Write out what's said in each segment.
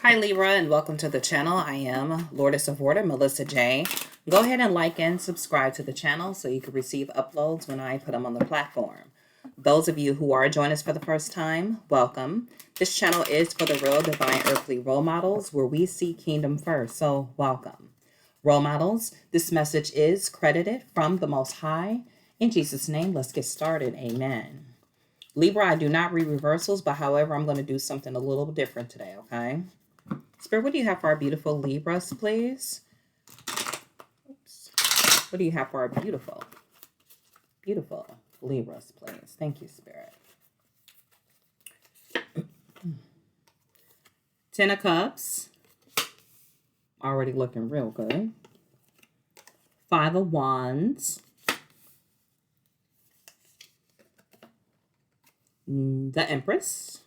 Hi Libra and welcome to the channel. I am Lourdes of Water, Melissa J. Go ahead and like and subscribe to the channel so you can receive uploads when I put them on the platform. Those of you who are joining us for the first time, welcome. This channel is for the real divine earthly role models where we see kingdom first, so welcome. Role models, this message is credited from the Most High. In Jesus' name, let's get started. Amen. Libra, I do not read reversals, but however, I'm going to do something a little different today, okay? Spirit, what do you have for our beautiful Libras, please? Oops. What do you have for our beautiful Libras, please? Thank you, Spirit. Ten of Cups. Already looking real good. Five of Wands. The Empress.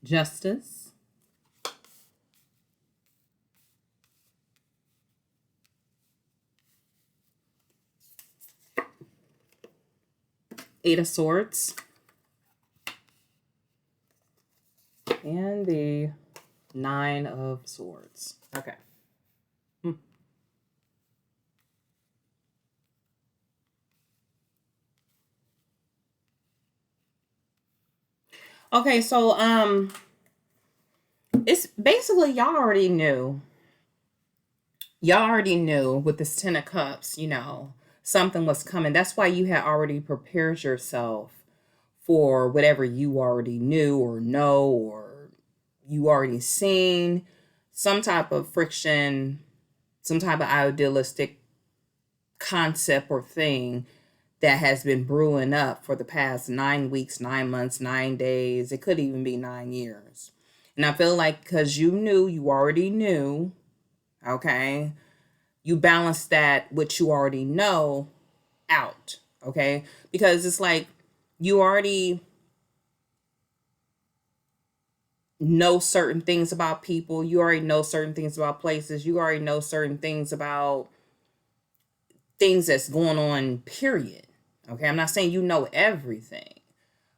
Justice. Eight of Swords. And the Nine of Swords. Okay. Okay, so it's basically y'all already knew. Y'all already knew with this Ten of Cups, something was coming. That's why you had already prepared yourself for whatever you already knew or know or you already seen. Some type of friction, some type of idealistic concept or thing that has been brewing up for the past 9 weeks, 9 months, 9 days. It could even be 9 years. And I feel like because you already knew, okay, you balance that what you already know out, okay? Because it's like you already know certain things about people. You already know certain things about places. You already know certain things about things that's going on, period. Okay, I'm not saying you know everything,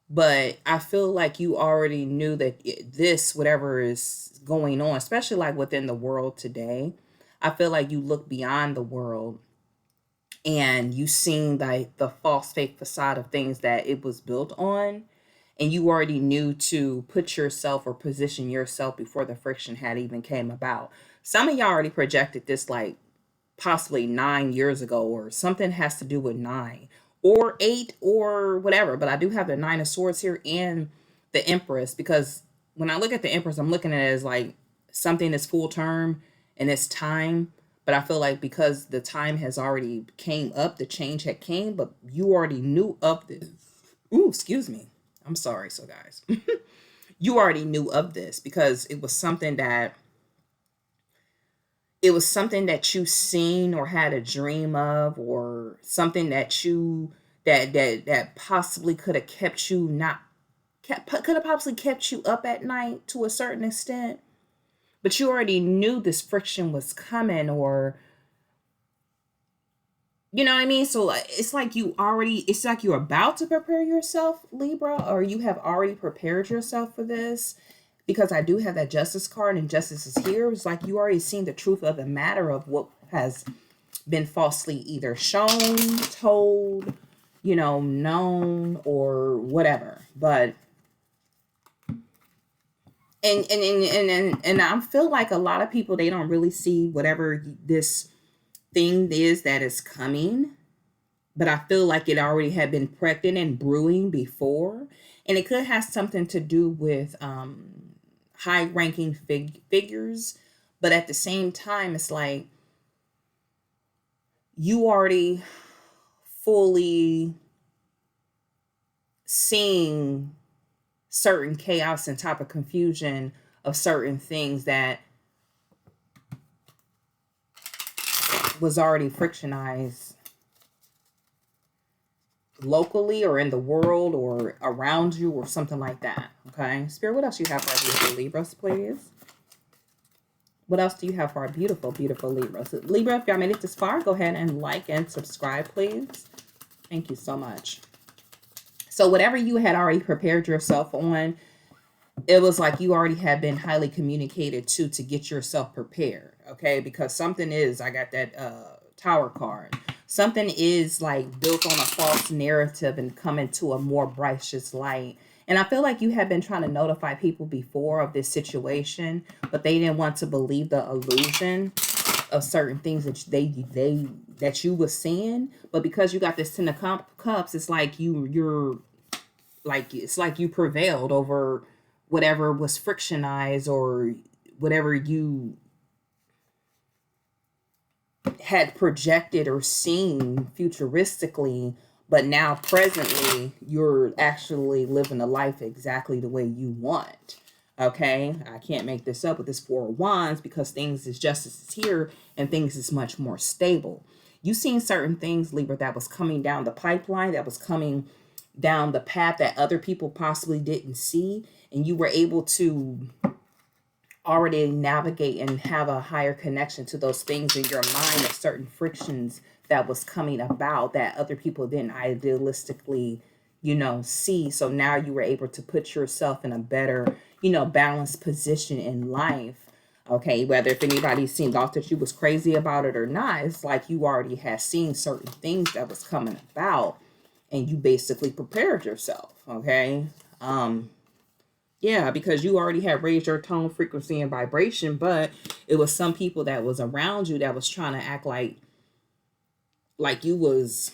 but I feel like you already knew that this, whatever is going on, especially like within the world today, I feel like you look beyond the world and you seen like the false fake facade of things that it was built on. And you already knew to put yourself or position yourself before the friction had even came about. Some of y'all already projected this like possibly 9 years ago or something has to do with 9 or 8 or whatever. But I do have the Nine of Swords here and the Empress, because when I look at the Empress, I'm looking at it as like something that's full term and it's time. But I feel like because the time has already came up, the change had came, but you already knew of this. Ooh, excuse me. I'm sorry. So guys, you already knew of this because it was something that you seen or had a dream of, or something that you that possibly could have kept you could have possibly kept you up at night to a certain extent. But you already knew this friction was coming, or you know what I mean? So it's like you're about to prepare yourself, Libra, or you have already prepared yourself for this, because I do have that Justice card and Justice is here. It's like you already seen the truth of the matter of what has been falsely either shown, told, known, or whatever. But and I feel like a lot of people, they don't really see whatever this thing is that is coming, but I feel like it already had been prepping and brewing before, and it could have something to do with high-ranking figures, but at the same time, it's like you already fully seeing certain chaos and type of confusion of certain things that was already frictionized locally or in the world or around you or something like that. Okay, Spirit, what else you have for our beautiful Libras, please? What else do you have for our beautiful Libras? Libra, if y'all made it this far, go ahead and like and subscribe, please. Thank you so much. So whatever you had already prepared yourself on, it was like you already had been highly communicated to get yourself prepared, okay? Because something is, I got that tower card. Something is like built on a false narrative and coming to a more righteous light. And I feel like you had been trying to notify people before of this situation, but they didn't want to believe the illusion of certain things that they that you were seeing. But because you got this 10 of cups, it's like you're like, it's like you prevailed over whatever was frictionized or whatever you had projected or seen futuristically, but now presently you're actually living a life exactly the way you want. Okay, I can't make this up with this 4 of Wands, because things is justice is here and things is much more stable. You seen certain things, Libra, that was coming down the pipeline, that was coming down the path that other people possibly didn't see, and you were able to already navigate and have a higher connection to those things in your mind, of certain frictions that was coming about that other people didn't idealistically, see. So now you were able to put yourself in a better, balanced position in life. Okay, whether if anybody seemed thought that you was crazy about it or not, it's like you already had seen certain things that was coming about, and you basically prepared yourself. Okay. Yeah, because you already had raised your tone, frequency, and vibration, but it was some people that was around you that was trying to act like you was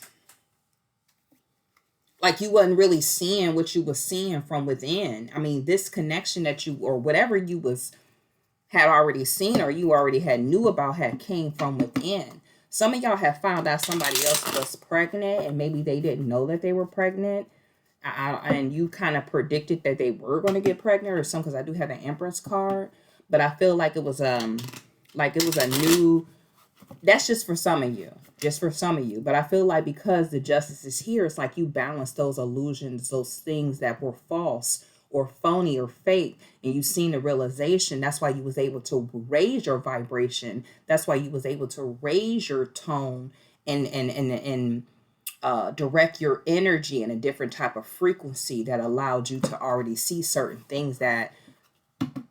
like you wasn't really seeing what you was seeing from within. I mean, this connection that you, or whatever you was had already seen, or you already had knew about, had came from within. Some of y'all have found out somebody else was pregnant, and maybe they didn't know that they were pregnant. And you kind of predicted that they were going to get pregnant or something, because I do have an Empress card, but I feel like it was a new, that's just for some of you, just for some of you. But I feel like because the justice is here, it's like you balance those illusions, those things that were false or phony or fake, and you seen the realization. That's why you was able to raise your vibration. That's why you was able to raise your tone and direct your energy in a different type of frequency that allowed you to already see certain things that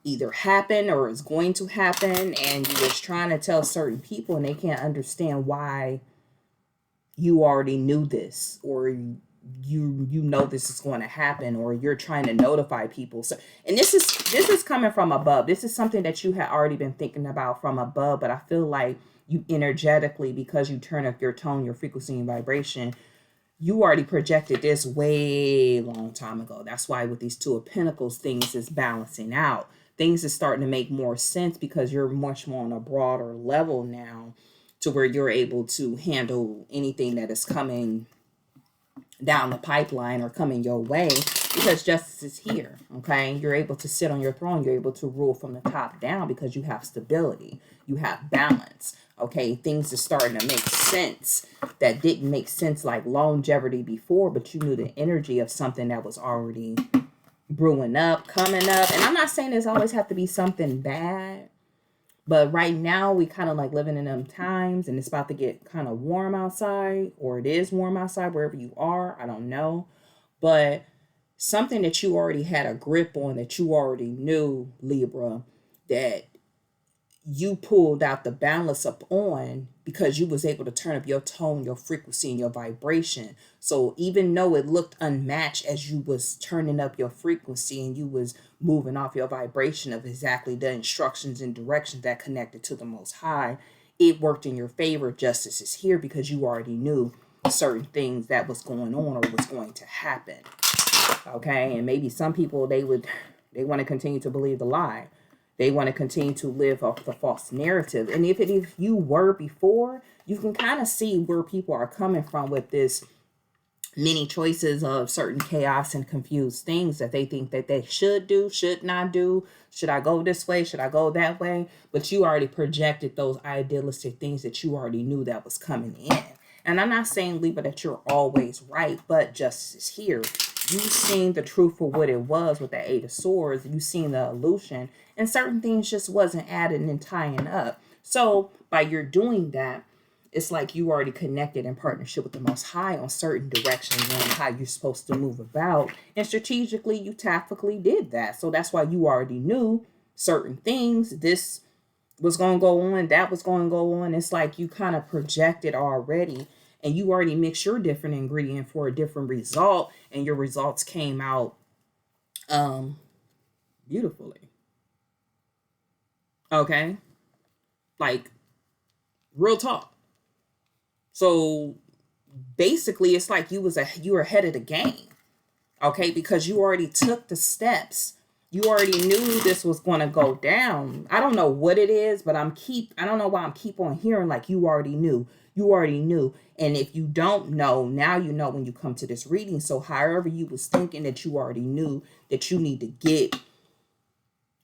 either happen or is going to happen, and you was trying to tell certain people and they can't understand why you already knew this, or you know this is going to happen, or you're trying to notify people. So, and this is coming from above. This is something that you had already been thinking about from above, but I feel like you energetically, because you turn up your tone, your frequency, and vibration, you already projected this way long time ago. That's why with these 2 of Pentacles, things is balancing out. Things is starting to make more sense because you're much more on a broader level now, to where you're able to handle anything that is coming down the pipeline or coming your way, because justice is here. Okay, you're able to sit on your throne, you're able to rule from the top down, because you have stability, you have balance. Okay, things are starting to make sense that didn't make sense, like longevity before, but you knew the energy of something that was already brewing up, coming up. And I'm not saying there's always have to be something bad, but right now we kind of like living in them times, and it's about to get kind of warm outside, or it is warm outside wherever you are. I don't know. But something that you already had a grip on, that you already knew, Libra, that you pulled out the balance up on, because you was able to turn up your tone, your frequency, and your vibration. So even though it looked unmatched as you was turning up your frequency and you was moving off your vibration of exactly the instructions and directions that connected to the Most High, it worked in your favor. Justice is here because you already knew certain things that was going on or was going to happen. Okay, and maybe some people, they want to continue to believe the lie. They want to continue to live off the false narrative. And if you were before, you can kind of see where people are coming from with this many choices of certain chaos and confused things that they think that they should do, should not do. Should I go this way? Should I go that way? But you already projected those idealistic things that you already knew that was coming in. And I'm not saying, Libra, that you're always right, but justice is here. You've seen the truth for what it was with the 8 of Swords. You've seen the illusion, and certain things just wasn't added and tying up. So by your doing that, It's like you already connected in partnership with the Most High on certain directions on how you're supposed to move about. And strategically, you tactically did that. So that's why you already knew certain things. This was going to go on, that was going to go on. It's like you kind of projected already, and you already mixed your different ingredient for a different result, and your results came out beautifully. Okay? Like, real talk. So basically it's like you were ahead of the game. Okay, because you already took the steps. You already knew this was going to go down. I don't know what it is, but I don't know why I'm keep on hearing like you already knew. You already knew. And if you don't know, now you know when you come to this reading. So however you was thinking that you already knew that you need to get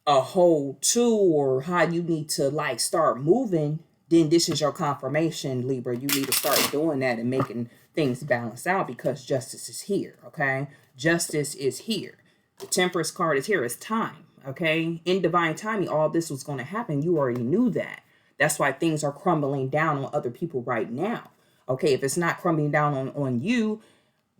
a hold to, or how you need to like start moving, then this is your confirmation, Libra. You need to start doing that and making things balance out, because justice is here. Okay, justice is here. The Temperance card is here. It's time. Okay, in divine timing, all this was going to happen. You already knew that. That's why things are crumbling down on other people right now. Okay, if it's not crumbling down on you,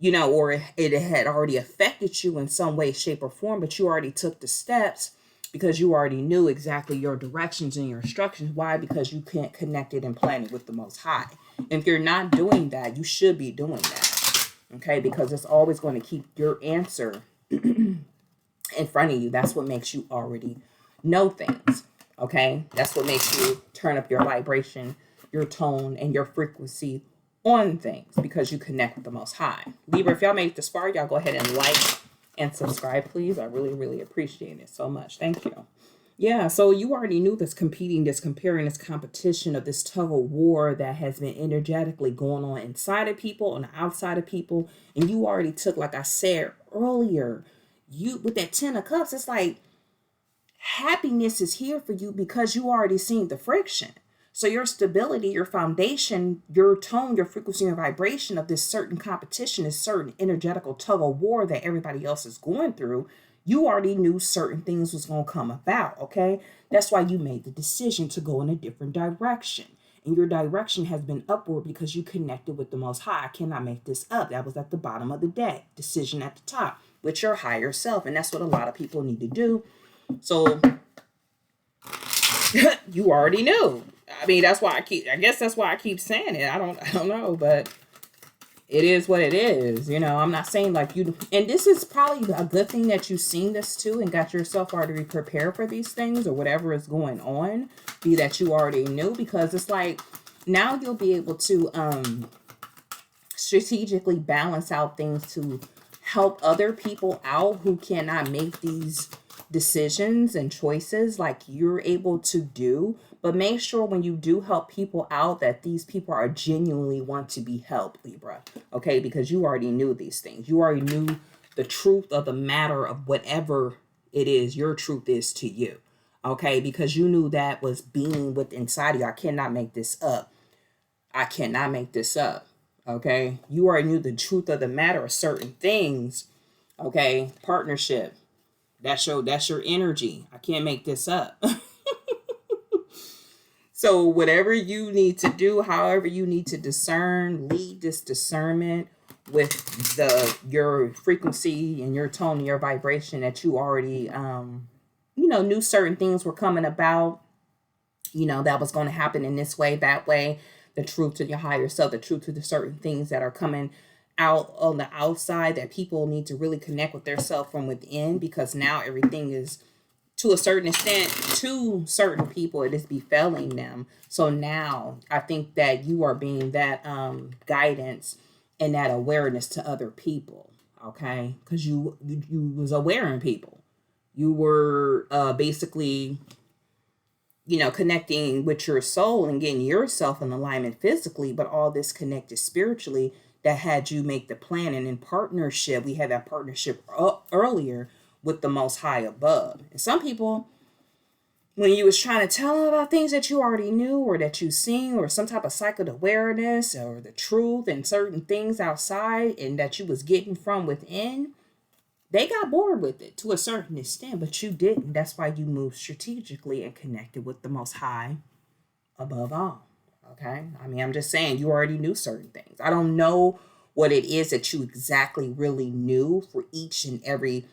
or it had already affected you in some way, shape, or form, but you already took the steps because you already knew exactly your directions and your instructions. Why? Because you can't connect it and plan it with the Most High. And if you're not doing that, you should be doing that. Okay, because it's always going to keep your answer in front of you. That's what makes you already know things. Okay, that's what makes you turn up your vibration, your tone, and your frequency on things, because you connect with the Most High. Libra, if y'all made it this far, y'all go ahead and like and subscribe, please. I really, really appreciate it so much. Thank you. Yeah, so you already knew this competing, this comparing, this competition of this tug of war that has been energetically going on inside of people, on the outside of people. And you already took, like I said earlier, you with that 10 of Cups, it's like happiness is here for you because you already seen the friction. So your stability, your foundation, your tone, your frequency, and vibration of this certain competition, this certain energetical tug of war that everybody else is going through, you already knew certain things was going to come about, okay? That's why you made the decision to go in a different direction. And your direction has been upward because you connected with the Most High. I cannot make this up. That was at the bottom of the deck. Decision at the top with your higher self. And that's what a lot of people need to do. So you already knew. I mean, I guess that's why I keep saying it. I don't know, but it is what it is. I'm not saying like you, and this is probably a good thing that you've seen this too and got yourself already prepared for these things or whatever is going on, be that you already knew, because it's like now you'll be able to strategically balance out things to help other people out who cannot make these decisions and choices like you're able to do. But make sure when you do help people out that these people are genuinely want to be helped, Libra. Okay, because you already knew these things. You already knew the truth of the matter of whatever it is your truth is to you. Okay, because you knew that was being with inside of you. I cannot make this up. I cannot make this up. Okay, you already knew the truth of the matter of certain things. Okay, partnership. That's your energy. I can't make this up. So whatever you need to do, however you need to discern, lead this discernment with your frequency and your tone and your vibration that you already knew certain things were coming about. That was going to happen in this way, that way. The truth to your higher self, the truth to the certain things that are coming out on the outside, that people need to really connect with their self from within, because now everything is, to a certain extent, to certain people, it is befalling them. So now I think that you are being that guidance and that awareness to other people, okay? Because you was aware in people. You were basically, connecting with your soul and getting yourself in alignment physically, but all this connected spiritually that had you make the plan. And in partnership, we had that partnership earlier with the Most High above. And some people, when you was trying to tell them about things that you already knew or that you seen, or some type of psychic awareness or the truth and certain things outside and that you was getting from within, they got bored with it to a certain extent, but you didn't. That's why you moved strategically and connected with the Most High above all. Okay. I mean, I'm just saying you already knew certain things. I don't know what it is that you exactly really knew for each and every,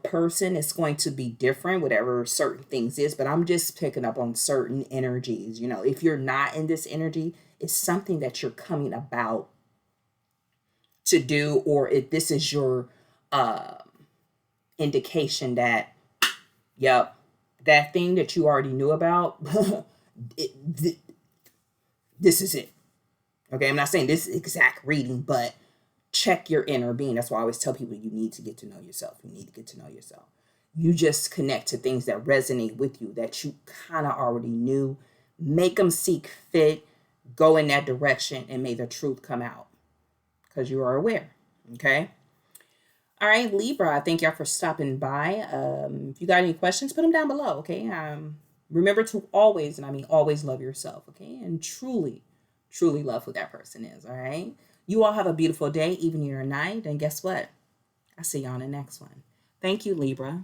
person. Is going to be different, whatever certain things is, but I'm just picking up on certain energies. If you're not in this energy, it's something that you're coming about to do, or if this is your uh indication that, yep, that thing that you already knew about, it, this is it. Okay, I'm not saying this exact reading, but check your inner being. That's why I always tell people you need to get to know yourself. You need to get to know yourself. You just connect to things that resonate with you that you kind of already knew. Make them seek fit, go in that direction, and may the truth come out because you are aware. Okay. All right, Libra, I thank y'all for stopping by. If you got any questions, put them down below. Okay. Remember to always, and I mean always, love yourself. Okay. And truly, truly love who that person is. All right. You all have a beautiful day, evening or night. And guess what? I'll see you on the next one. Thank you, Libra.